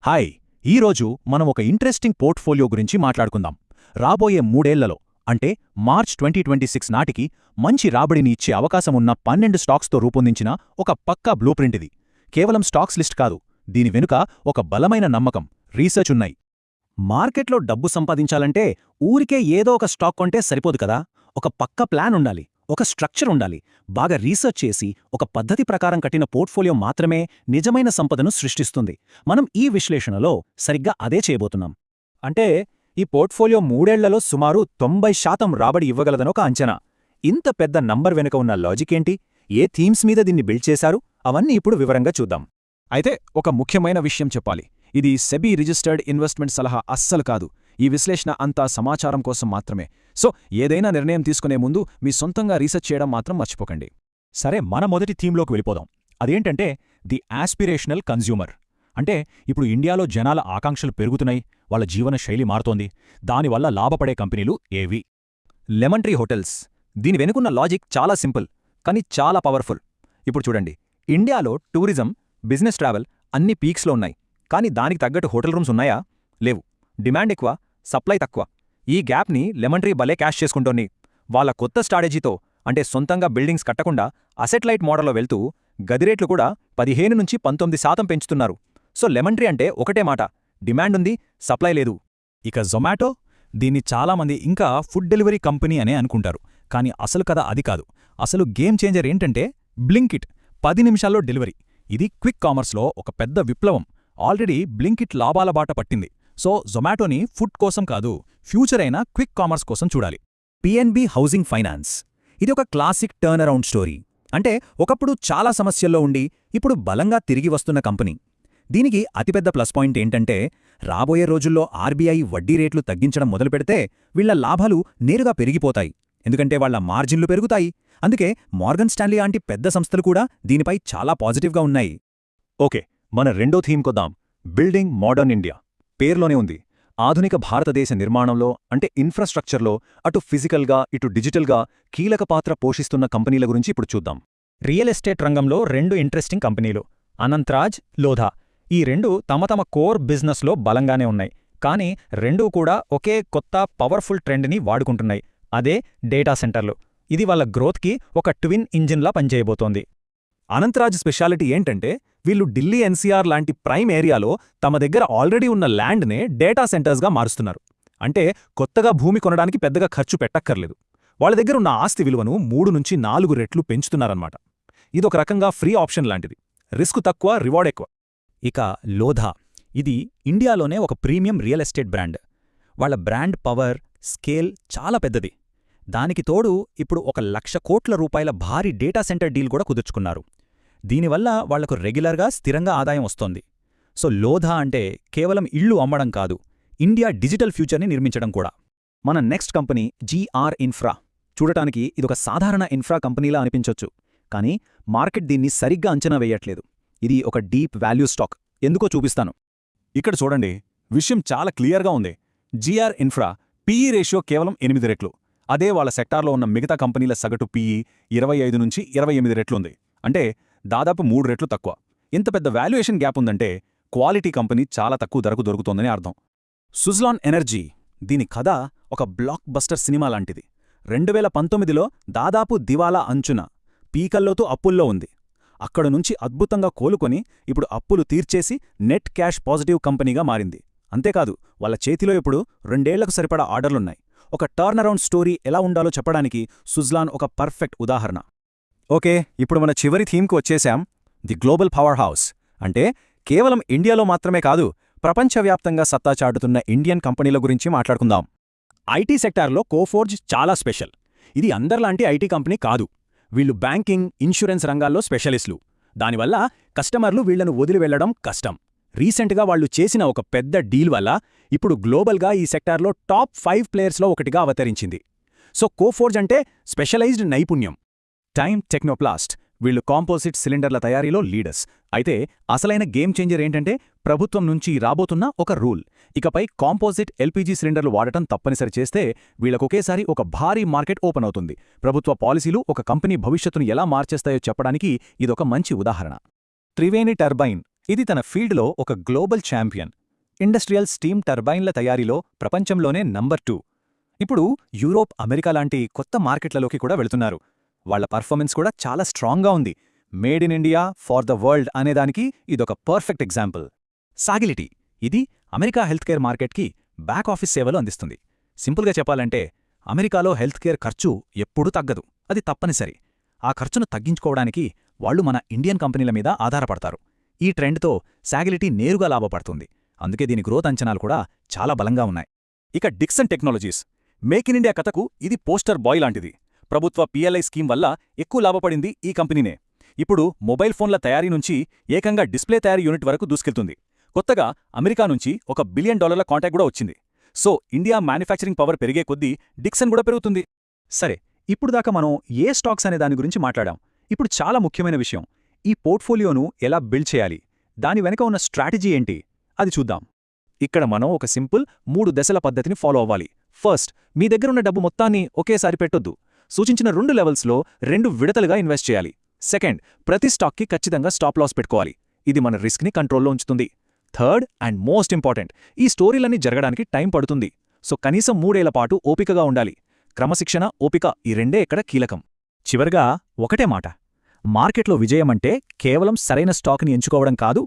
Hi ఈరోజు మనం ఒక ఇంట్రెస్టింగ్ పోర్ట్ఫోలియో గురించి మాట్లాడుకుందాం. రాబోయే 3 ఏళ్లలో అంటే మార్చ్ 2026 నాటికి మంచి రాబడిని ఇచ్చే అవకాశమున్న 12 స్టాక్స్తో రూపొందించిన ఒక పక్కా బ్లూప్రింట్ ఇది. కేవలం స్టాక్స్ లిస్ట్ కాదు, దీని వెనుక ఒక బలమైన నమ్మకం, రీసెర్చ్ ఉన్నాయి. మార్కెట్లో డబ్బు సంపాదించాలంటే ఊరికే ఏదో ఒక స్టాక్ కొంటే సరిపోదు కదా. ఒక పక్క ప్లాన్ ఉండాలి, ఒక స్ట్రక్చర్ ఉండాలి. బాగా రీసెర్చ్ చేసి ఒక పద్ధతి ప్రకారం కట్టిన పోర్ట్ఫోలియో మాత్రమే నిజమైన సంపదను సృష్టిస్తుంది. మనం ఈ విశ్లేషణలో సరిగ్గా అదే చేయబోతున్నాం. అంటే ఈ పోర్ట్ఫోలియో 3 ఏళ్లలో సుమారు 90% రాబడి ఇవ్వగలదనొక అంచనా. ఇంత పెద్ద నంబర్ వెనుక ఉన్న లాజికేంటి, ఏ థీమ్స్ మీద దీన్ని బిల్డ్ చేశారు, అవన్నీ ఇప్పుడు వివరంగా చూద్దాం. అయితే ఒక ముఖ్యమైన విషయం చెప్పాలి, ఇది సెబీ రిజిస్టర్డ్ ఇన్వెస్ట్మెంట్ సలహా అస్సలు కాదు. ఈ విశ్లేషణ అంతా సమాచారం కోసం మాత్రమే. సో ఏదైనా నిర్ణయం తీసుకునే ముందు మీ సొంతంగా రీసెర్చ్ చేయడం మాత్రం మర్చిపోకండి. సరే, మన మొదటి థీమ్లోకి వెళ్ళిపోదాం. అదేంటంటే ది ఆస్పిరేషనల్ కన్జ్యూమర్. అంటే ఇప్పుడు ఇండియాలో జనాల ఆకాంక్షలు పెరుగుతున్నాయి, వాళ్ళ జీవన శైలి మారుతోంది. దానివల్ల లాభపడే కంపెనీలు ఏవి? Lemon tree hotels. దీని వెనుకున్న లాజిక్ చాలా సింపుల్, కానీ చాలా పవర్ఫుల్. ఇప్పుడు చూడండి, ఇండియాలో టూరిజం, బిజినెస్ ట్రావెల్ అన్ని పీక్స్లో ఉన్నాయి. కానీ దానికి తగ్గట్టు హోటల్ రూమ్స్ ఉన్నాయా? లేవు. డిమాండ్ ఎక్కువ, సప్లై తక్కువ. ఈ గ్యాప్ని లెమన్ ట్రీ భలే క్యాష్ చేసుకుంటోంది. వాళ్ళ కొత్త స్ట్రాటజీతో, అంటే సొంతంగా బిల్డింగ్స్ కట్టకుండా అసెట్ లైట్ మోడల్లో వెళ్తూ గదిరేట్లు కూడా 15-19% పెంచుతున్నారు. సో లెమన్ ట్రీ అంటే ఒకటే మాట, డిమాండ్ ఉంది, సప్లై లేదు. ఇక జొమాటో, దీన్ని చాలామంది ఇంకా ఫుడ్ డెలివరీ కంపెనీ అనే అనుకుంటారు. కానీ అసలు కథ అది కాదు. అసలు గేమ్ చేంజర్ ఏంటంటే బ్లింకిట్. 10 నిమిషాల్లో డెలివరీ. ఇది క్విక్ కామర్స్లో ఒక పెద్ద విప్లవం. ఆల్రెడీ బ్లింకిట్ లాభాల బాట పట్టింది. సో జొమాటోని ఫుడ్ కోసం కాదు, ఫ్యూచర్ అయిన క్విక్ కామర్స్ కోసం చూడాలి. PNB housing finance. ఇది ఒక క్లాసిక్ టర్న్ అరౌండ్ స్టోరీ. అంటే ఒకప్పుడు చాలా సమస్యల్లో ఉండి ఇప్పుడు బలంగా తిరిగి వస్తున్న కంపెనీ. దీనికి అతిపెద్ద ప్లస్ పాయింట్ ఏంటంటే రాబోయే రోజుల్లో ఆర్బీఐ వడ్డీ రేట్లు తగ్గించడం మొదలుపెడితే వీళ్ల లాభాలు నేరుగా పెరిగిపోతాయి. ఎందుకంటే వాళ్ల మార్జిన్లు పెరుగుతాయి. అందుకే మార్గన్ స్టాన్లీ లాంటి పెద్ద సంస్థలు కూడా దీనిపై చాలా పాజిటివ్గా ఉన్నాయి. ఓకే, మన రెండో థీమ్ కొద్దాం. Building modern India. పేర్లోనే ఉంది. ఆధునిక భారతదేశ నిర్మాణంలో, అంటే ఇన్ఫ్రాస్ట్రక్చర్లో అటు ఫిజికల్గా ఇటు డిజిటల్గా కీలక పాత్ర పోషిస్తున్న కంపెనీల గురించి ఇప్పుడు చూద్దాం. రియల్ ఎస్టేట్ రంగంలో 2 ఇంట్రెస్టింగ్ కంపెనీలు, అనంతరాజ్, లోధా. ఈ 2 తమ కోర్ బిజినెస్లో బలంగానే ఉన్నాయి. కానీ 2 కూడా ఒకే కొత్త పవర్ఫుల్ ట్రెండ్ని వాడుకుంటున్నాయి. అదే డేటా సెంటర్లు. ఇది వాళ్ళ గ్రోత్కి ఒక ట్విన్ ఇంజిన్లా పనిచేయబోతోంది. అనంతరాజ్ స్పెషాలిటీ ఏంటంటే వీళ్ళు ఢిల్లీ ఎన్సీఆర్ లాంటి ప్రైమ్ ఏరియాలో తమ దగ్గర ఆల్రెడీ ఉన్న ల్యాండ్నే డేటా సెంటర్స్గా మారుస్తున్నారు. అంటే కొత్తగా భూమి కొనడానికి పెద్దగా ఖర్చు పెట్టక్కర్లేదు. వాళ్ళ దగ్గర ఉన్న ఆస్తి విలువను 3-4 రెట్లు పెంచుతున్నారన్నమాట. ఇదొక రకంగా ఫ్రీ ఆప్షన్ లాంటిది. రిస్క్ తక్కువ, రివార్డ్ ఎక్కువ. ఇక లోధా. ఇది ఇండియాలోనే ఒక ప్రీమియం రియల్ ఎస్టేట్ బ్రాండ్. వాళ్ళ బ్రాండ్ పవర్, స్కేల్ చాలా పెద్దది. దానికి తోడు ఇప్పుడు 1,00,000 కోట్ల రూపాయల భారీ డేటా సెంటర్ డీల్ కూడా కుదుర్చుకున్నారు. దీనివల్ల వాళ్లకు రెగ్యులర్గా స్థిరంగా ఆదాయం వస్తోంది. సో లోధా అంటే కేవలం ఇళ్ళు అమ్మడం కాదు, ఇండియా డిజిటల్ ఫ్యూచర్ని నిర్మించడం కూడా. మన నెక్స్ట్ కంపెనీ జీఆర్ ఇన్ఫ్రా. చూడటానికి ఇదొక సాధారణ ఇన్ఫ్రా కంపెనీలా అనిపించొచ్చు, కానీ మార్కెట్ దీన్ని సరిగ్గా అంచనా వేయట్లేదు. ఇది ఒక డీప్ వాల్యూ స్టాక్. ఎందుకో చూపిస్తాను. ఇక్కడ చూడండి, విషయం చాలా క్లియర్గా ఉంది. జీఆర్ ఇన్ఫ్రా పీఈ రేషియో కేవలం 8 రెట్లు. అదే వాళ్ళ సెక్టార్లో ఉన్న మిగతా కంపెనీల సగటు పీఈ 25-28 రెట్లుంది. అంటే దాదాపు 3 రెట్లు తక్కువ. ఇంత పెద్ద వాల్యుయేషన్ గ్యాప్ ఉందంటే క్వాలిటీ కంపెనీ చాలా తక్కువ ధరకు దొరుకుతోందని అర్థం. సుజ్లాన్ ఎనర్జీ. దీని కథ ఒక బ్లాక్ బస్టర్ సినిమా లాంటిది. 2019లో దాదాపు దివాలా అంచున, పీకల్లోతూ అప్పుల్లో ఉంది. అక్కడ నుంచి అద్భుతంగా కోలుకొని ఇప్పుడు అప్పులు తీర్చేసి నెట్ క్యాష్ పాజిటివ్ కంపెనీగా మారింది. అంతేకాదు, వాళ్ళ చేతిలో ఇప్పుడు 2 ఏళ్లకు సరిపడా ఆర్డర్లున్నాయి. ఒక టర్న్ అరౌండ్ స్టోరీ ఎలా ఉండాలో చెప్పడానికి సుజ్లాన్ ఒక పర్ఫెక్ట్ ఉదాహరణ. ఓకే, ఇప్పుడు మన చివరి థీమ్కు వచ్చేశాం. The global power house. అంటే కేవలం ఇండియాలో మాత్రమే కాదు, ప్రపంచవ్యాప్తంగా సత్తా చాటుతున్న ఇండియన్ కంపెనీల గురించి మాట్లాడుకుందాం. ఐటీ సెక్టార్లో కోఫోర్జ్ చాలా స్పెషల్. ఇది అందర్లాంటి ఐటీ కంపెనీ కాదు. వీళ్ళు బ్యాంకింగ్, ఇన్సూరెన్స్ రంగాల్లో స్పెషలిస్టులు. దానివల్ల కస్టమర్లు వీళ్లను వదిలి వెళ్లడం కష్టం. రీసెంట్గా వాళ్లు చేసిన ఒక పెద్ద డీల్ వల్ల ఇప్పుడు గ్లోబల్గా ఈ సెక్టార్లో టాప్ 5 ప్లేయర్స్లో ఒకటిగా అవతరించింది. సో కోఫోర్జ్ అంటే స్పెషలైజ్డ్ నైపుణ్యం. Time Technoplast. వీళ్లు కాంపోజిట్ సిలిండర్ల తయారీలో లీడర్స్. అయితే అసలైన గేమ్ చేంజర్ ఏంటంటే ప్రభుత్వం నుంచి రాబోతున్న ఒక రూల్. ఇకపై కాంపోజిట్ ఎల్పీజీ సిలిండర్లు వాడటం తప్పనిసరి చేస్తే వీళ్లకొకేసారి ఒక భారీ మార్కెట్ ఓపెన్ అవుతుంది. ప్రభుత్వ పాలసీలు ఒక కంపెనీ భవిష్యత్తును ఎలా మార్చేస్తాయో చెప్పడానికి ఇదొక మంచి ఉదాహరణ. త్రివేణి టర్బైన్. ఇది తన ఫీల్డ్లో ఒక గ్లోబల్ ఛాంపియన్. ఇండస్ట్రియల్ స్టీమ్ టర్బైన్ల తయారీలో ప్రపంచంలోనే నంబర్ 2. ఇప్పుడు యూరోప్, అమెరికా లాంటి కొత్త మార్కెట్లలోకి కూడా వెళుతున్నారు. వాళ్ల పర్ఫార్మెన్స్ కూడా చాలా స్ట్రాంగ్గా ఉంది. Made in India for the world అనేదానికి ఇదొక పర్ఫెక్ట్ ఎగ్జాంపుల్. సాగిలిటీ ఇది అమెరికా హెల్త్ కేర్ మార్కెట్కి బ్యాక్ ఆఫీస్ సేవలు అందిస్తుంది. సింపుల్గా చెప్పాలంటే అమెరికాలో హెల్త్ కేర్ ఖర్చు ఎప్పుడూ తగ్గదు, అది తప్పనిసరి. ఆ ఖర్చును తగ్గించుకోవడానికి వాళ్లు మన ఇండియన్ కంపెనీల మీద ఆధారపడతారు. ఈ ట్రెండ్తో సాగిలిటీ నేరుగా లాభపడుతుంది. అందుకే దీని గ్రోత్ అంచనాలు కూడా చాలా బలంగా ఉన్నాయి. ఇక Dixon technologies make in India కథకు ఇది పోస్టర్ బాయ్ లాంటిది. ప్రభుత్వ PLI స్కీమ్ వల్ల ఎక్కువ లాభపడింది ఈ కంపెనీనే. ఇప్పుడు మొబైల్ ఫోన్ల తయారీ నుంచి ఏకంగా డిస్ప్లే తయారీ యూనిట్ వరకు దూసుకెళ్తుంది. కొత్తగా అమెరికా నుంచి $1 బిలియన్ కాంట్రాక్ట్ కూడా వచ్చింది. సో ఇండియా మ్యానుఫ్యాక్చరింగ్ పవర్ పెరిగే కొద్దీ డిక్సన్ కూడా పెరుగుతుంది. సరే, ఇప్పుడు దాకా మనం ఏ స్టాక్స్ అనే దాని గురించి మాట్లాడాం. ఇప్పుడు చాలా ముఖ్యమైన విషయం, ఈ పోర్ట్ఫోలియోను ఎలా బిల్డ్ చేయాలి, దాని వెనక ఉన్న స్ట్రాటజీ ఏంటి అది చూద్దాం. ఇక్కడ మనం ఒక సింపుల్ 3 దశల పద్ధతిని ఫాలో అవ్వాలి. ఫస్ట్, మీ దగ్గరున్న డబ్బు మొత్తాన్ని ఒకేసారి పెట్టొద్దు. సూచించిన 2 లెవెల్స్లో 2 విడతలుగా ఇన్వెస్ట్ చేయాలి. సెకండ్, ప్రతి స్టాక్కి ఖచ్చితంగా స్టాప్ లాస్ పెట్టుకోవాలి. ఇది మన రిస్క్ని కంట్రోల్లో ఉంచుతుంది. థర్డ్ అండ్ మోస్ట్ ఇంపార్టెంట్, ఈ స్టోరీలన్నీ జరగడానికి టైం పడుతుంది. సో కనీసం 3 ఏళ్ల పాటు ఓపికగా ఉండాలి. క్రమశిక్షణ, ఓపిక ఈ రెండే ఇక్కడ కీలకం. చివరగా ఒకటే మాట, మార్కెట్లో విజయమంటే కేవలం సరైన స్టాక్ని ఎంచుకోవడం కాదు,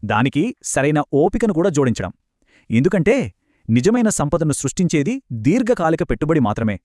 దానికి సరైన ఓపికను కూడా జోడించడం. ఎందుకంటే నిజమైన సంపదను సృష్టించేది దీర్ఘకాలిక పెట్టుబడి మాత్రమే.